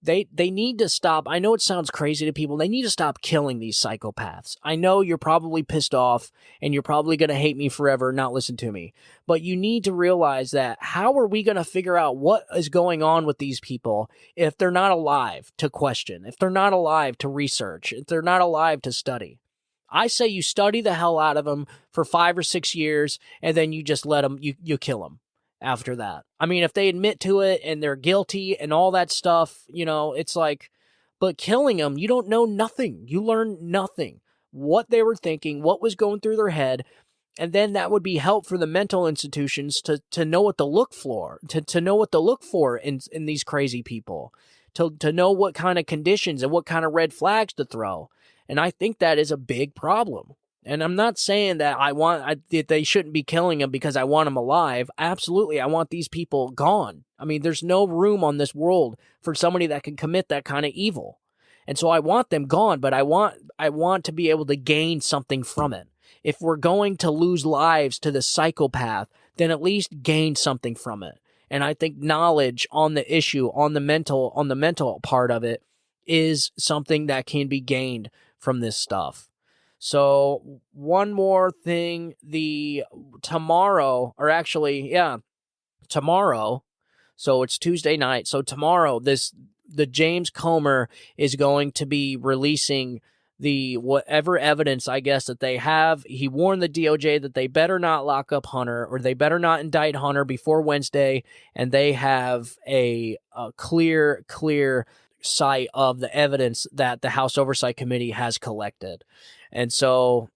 they need to stop. I know it sounds crazy to people. They need to stop killing these psychopaths. I know you're probably pissed off and you're probably going to hate me forever, not listen to me. But you need to realize that how are we going to figure out what is going on with these people if they're not alive to question, if they're not alive to research, if they're not alive to study? I say you study the hell out of them for 5 or 6 years, and then you just let them, you kill them after that. I mean, if they admit to it and they're guilty and all that stuff, you know, it's like, but killing them, you don't know nothing. You learn nothing. What they were thinking, what was going through their head, and then that would be help for the mental institutions to know what to look for, to know what to look for in these crazy people, to know what kind of conditions and what kind of red flags to throw. And I think that is a big problem. And I'm not saying that that they shouldn't be killing them because I want them alive. Absolutely, I want these people gone. I mean, there's no room on this world for somebody that can commit that kind of evil. And so I want them gone, but I want to be able to gain something from it. If we're going to lose lives to the psychopath, then at least gain something from it. And I think knowledge on the issue, on the mental part of it, is something that can be gained from this stuff. So one more thing, tomorrow, so it's Tuesday night. So tomorrow, the James Comer is going to be releasing the whatever evidence, I guess, that they have. He warned the DOJ that they better not lock up Hunter, or they better not indict Hunter before Wednesday, and they have a clear sight of the evidence that the House Oversight Committee has collected. And so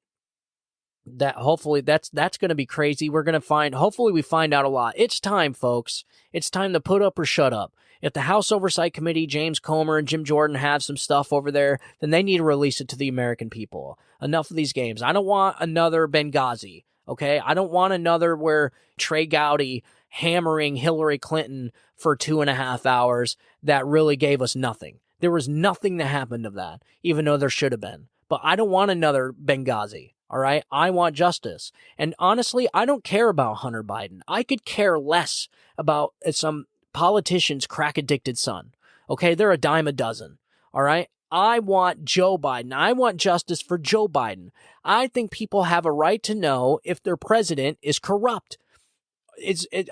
that hopefully that's going to be crazy. Hopefully we find out a lot. It's time, folks. It's time to put up or shut up. If the House Oversight Committee, James Comer and Jim Jordan have some stuff over there, then they need to release it to the American people. Enough of these games. I don't want another Benghazi, okay? I don't want another where Trey Gowdy hammering Hillary Clinton for 2.5 hours that really gave us nothing. There was nothing that happened of that, even though there should have been. But I don't want another Benghazi, all right? I want justice. And honestly, I don't care about Hunter Biden. I could care less about some politician's crack-addicted son, okay? They're a dime a dozen, all right? I want Joe Biden. I want justice for Joe Biden. I think people have a right to know if their president is corrupt.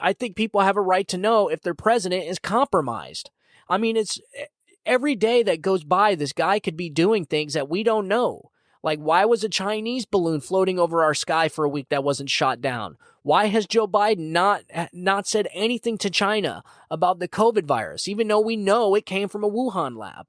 I think people have a right to know if their president is compromised. I mean, it's every day that goes by, this guy could be doing things that we don't know. Like, why was a Chinese balloon floating over our sky for a week that wasn't shot down? Why has Joe Biden not said anything to China about the COVID virus, even though we know it came from a Wuhan lab?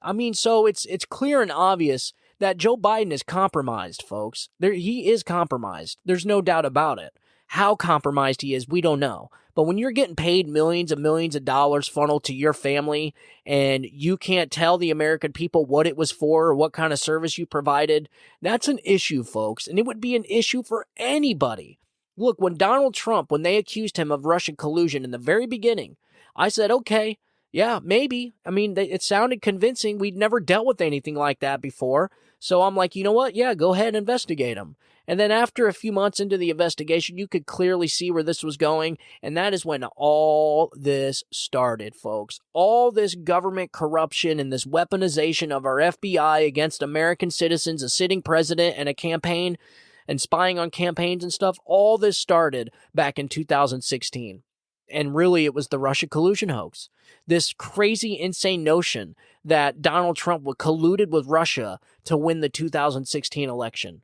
I mean, so it's clear and obvious that Joe Biden is compromised, folks. He is compromised. There's no doubt about it. How compromised he is, we don't know. But when you're getting paid millions of dollars funneled to your family and you can't tell the American people what it was for or what kind of service you provided, that's an issue, folks. And it would be an issue for anybody. Look, when Donald Trump, when they accused him of Russian collusion in the very beginning, I said, okay, yeah, maybe. I mean, it sounded convincing. We'd never dealt with anything like that before. So I'm like, you know what? Yeah, go ahead and investigate him. And then after a few months into the investigation, you could clearly see where this was going. And that is when all this started, folks. All this government corruption and this weaponization of our FBI against American citizens, a sitting president and a campaign and spying on campaigns and stuff. All this started back in 2016. And really, it was the Russia collusion hoax. This crazy, insane notion that Donald Trump colluded with Russia to win the 2016 election.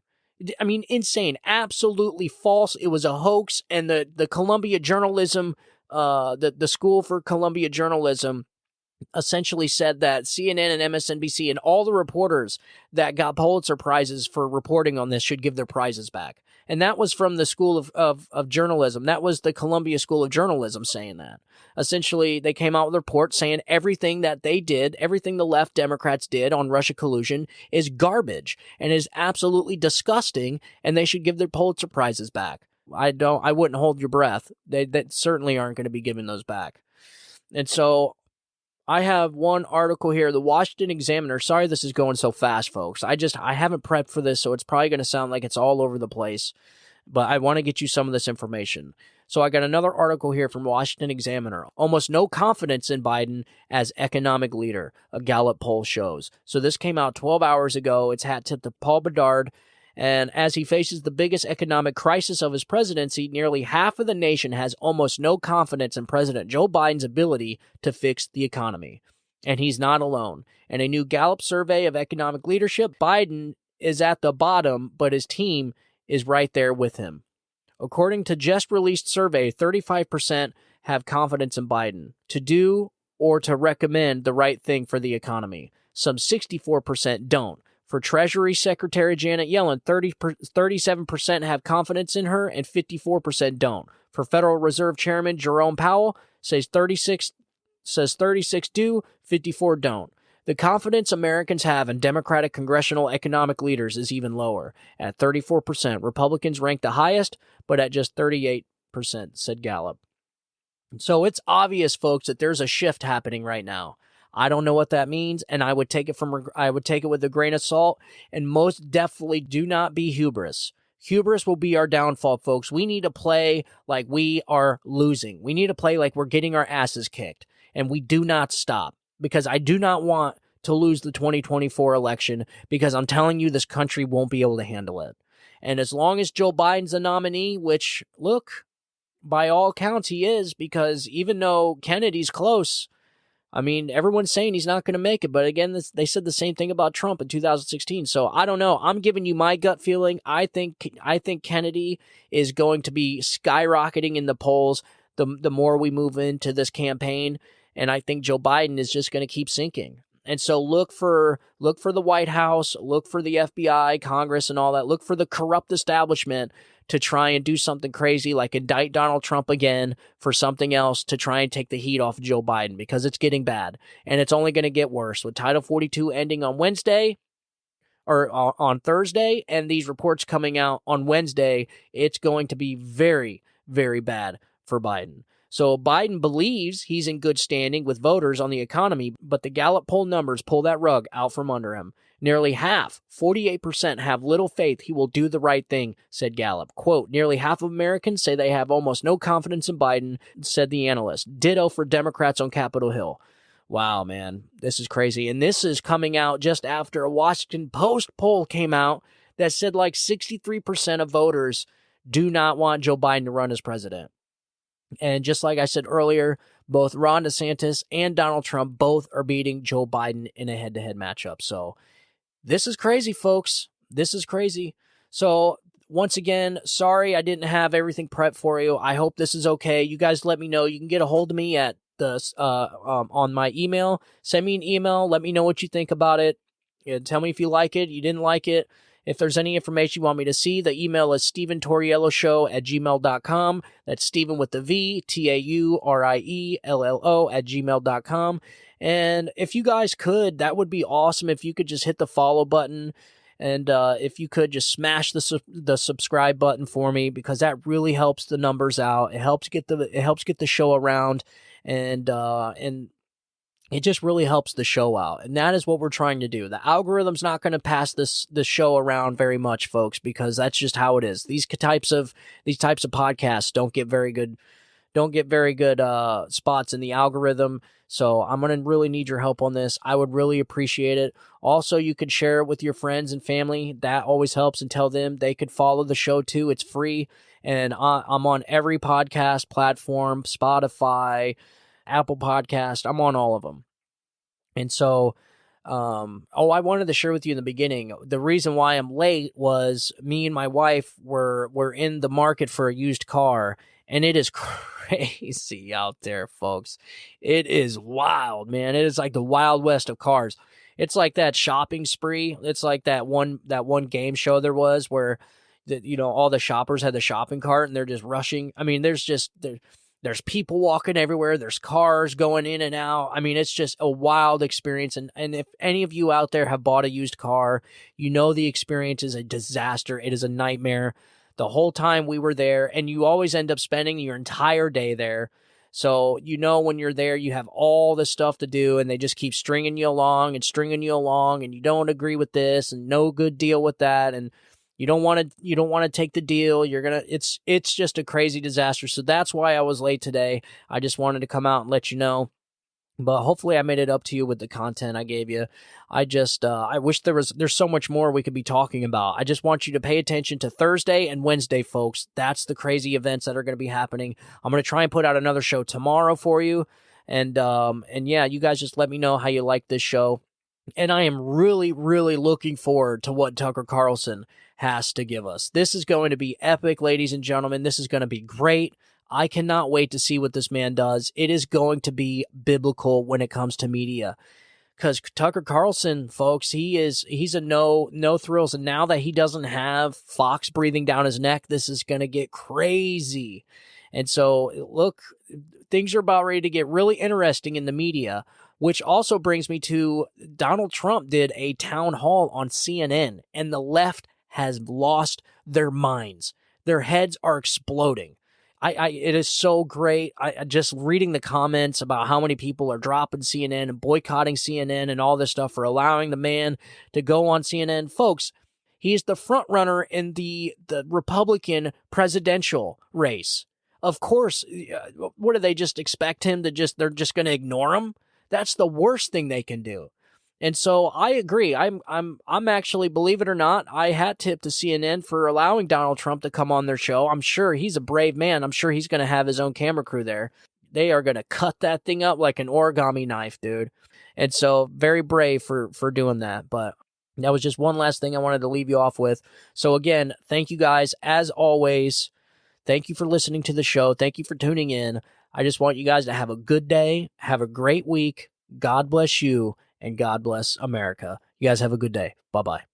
I mean, insane, absolutely false. It was a hoax, and the Columbia Journalism, the School for Columbia Journalism, essentially said that CNN and MSNBC and all the reporters that got Pulitzer Prizes for reporting on this should give their prizes back. And that was from the School of Journalism. That was the Columbia School of Journalism saying that. Essentially, they came out with a report saying everything that they did, everything the left Democrats did on Russia collusion is garbage and is absolutely disgusting, and they should give their Pulitzer Prizes back. I wouldn't hold your breath. They certainly aren't going to be giving those back. And so I have one article here, the Washington Examiner. Sorry this is going so fast, folks. I haven't prepped for this, so it's probably going to sound like it's all over the place. But I want to get you some of this information. So I got another article here from Washington Examiner. Almost no confidence in Biden as economic leader, a Gallup poll shows. So this came out 12 hours ago. It's hat tip to Paul Bedard. And as he faces the biggest economic crisis of his presidency, nearly half of the nation has almost no confidence in President Joe Biden's ability to fix the economy. And he's not alone. In a new Gallup survey of economic leadership, Biden is at the bottom, but his team is right there with him. According to just released survey, 35% have confidence in Biden to do or to recommend the right thing for the economy. Some 64% don't. For Treasury Secretary Janet Yellen, 37% have confidence in her and 54% don't. For Federal Reserve Chairman Jerome Powell, says 36 do, 54 don't. The confidence Americans have in Democratic congressional economic leaders is even lower, at 34%. Republicans rank the highest, but at just 38%, said Gallup. So it's obvious, folks, that there's a shift happening right now. I don't know what that means, and I would take it with a grain of salt, and most definitely do not be hubris. Hubris will be our downfall, folks. We need to play like we are losing. We need to play like we're getting our asses kicked, and we do not stop, because I do not want to lose the 2024 election, because I'm telling you, this country won't be able to handle it. And as long as Joe Biden's the nominee, which, look, by all accounts he is, because even though Kennedy's close, I mean, everyone's saying he's not going to make it. But again, they said the same thing about Trump in 2016. So I don't know. I'm giving you my gut feeling. I think Kennedy is going to be skyrocketing in the polls the more we move into this campaign. And I think Joe Biden is just going to keep sinking. And so look for the White House, look for the FBI, Congress, and all that. Look for the corrupt establishment to try and do something crazy like indict Donald Trump again for something else to try and take the heat off Joe Biden, because it's getting bad. And it's only going to get worse with Title 42 ending on Wednesday or on Thursday, and these reports coming out on Wednesday. It's going to be very, very bad for Biden. So Biden believes he's in good standing with voters on the economy, but the Gallup poll numbers pull that rug out from under him. Nearly half, 48%, have little faith he will do the right thing, said Gallup. Quote, nearly half of Americans say they have almost no confidence in Biden, said the analyst. Ditto for Democrats on Capitol Hill. Wow, man, this is crazy. And this is coming out just after a Washington Post poll came out that said like 63% of voters do not want Joe Biden to run as president. And just like I said earlier, both Ron DeSantis and Donald Trump both are beating Joe Biden in a head-to-head matchup. So this is crazy, folks. This is crazy. So once again, sorry I didn't have everything prepped for you. I hope this is okay. You guys let me know. You can get a hold of me at the on my email. Send me an email. Let me know what you think about it. Tell me if you like it, you didn't like it. If there's any information you want me to see, the email is steventorielloshow@gmail.com. That's Steven with the V, Tauriello @gmail.com. And if you guys could, that would be awesome if you could just hit the follow button. And if you could just smash the subscribe button for me, because that really helps the numbers out. It helps get the show around, and it just really helps the show out. And that is what we're trying to do. The algorithm's not going to pass this show around very much, folks, because that's just how it is. These types of podcasts don't get very good spots in the algorithm. So I'm going to really need your help on this. I would really appreciate it. Also, you could share it with your friends and family. That always helps, and tell them they could follow the show too. It's free. And I'm on every podcast platform, Spotify, Apple Podcast. I'm on all of them. And so, I wanted to share with you in the beginning, the reason why I'm late was me and my wife were in the market for a used car, and it is crazy out there, folks. It is wild, man. It is like the Wild West of cars. It's like that shopping spree. It's like that one game show there was where all the shoppers had the shopping cart and they're just rushing. I mean, there's people walking everywhere. There's cars going in and out. I mean, it's just a wild experience. And if any of you out there have bought a used car, you know the experience is a disaster. It is a nightmare. The whole time we were there, and you always end up spending your entire day there. So, when you're there, you have all this stuff to do, and they just keep stringing you along, and you don't agree with this, and no good deal with that, and you don't want to take the deal. It's just a crazy disaster. So that's why I was late today. I just wanted to come out and let you know. But hopefully I made it up to you with the content I gave you. I wish there's so much more we could be talking about. I just want you to pay attention to Thursday and Wednesday, folks. That's the crazy events that are going to be happening. I'm going to try and put out another show tomorrow for you. And yeah, you guys just let me know how you like this show. And I am really, really looking forward to what Tucker Carlson has to give us. This is going to be epic, ladies and gentlemen. This is going to be great. I cannot wait to see what this man does. It is going to be biblical when it comes to media. Because Tucker Carlson, folks, he's a no thrills. And now that he doesn't have Fox breathing down his neck, this is going to get crazy. And so, look, things are about ready to get really interesting in the media, which also brings me to Donald Trump did a town hall on CNN, and the left has lost their minds. Their heads are exploding. It is so great. I just reading the comments about how many people are dropping CNN and boycotting CNN and all this stuff for allowing the man to go on CNN. Folks, he's the front runner in the Republican presidential race. Of course, what do they just expect him to they're just going to ignore him? That's the worst thing they can do. And so I agree. I'm actually, believe it or not, I hat tip to CNN for allowing Donald Trump to come on their show. I'm sure he's a brave man. I'm sure he's going to have his own camera crew there. They are going to cut that thing up like an origami knife, dude. And so very brave for doing that. But that was just one last thing I wanted to leave you off with. So again, thank you guys. As always, thank you for listening to the show. Thank you for tuning in. I just want you guys to have a good day, have a great week. God bless you, and God bless America. You guys have a good day. Bye-bye.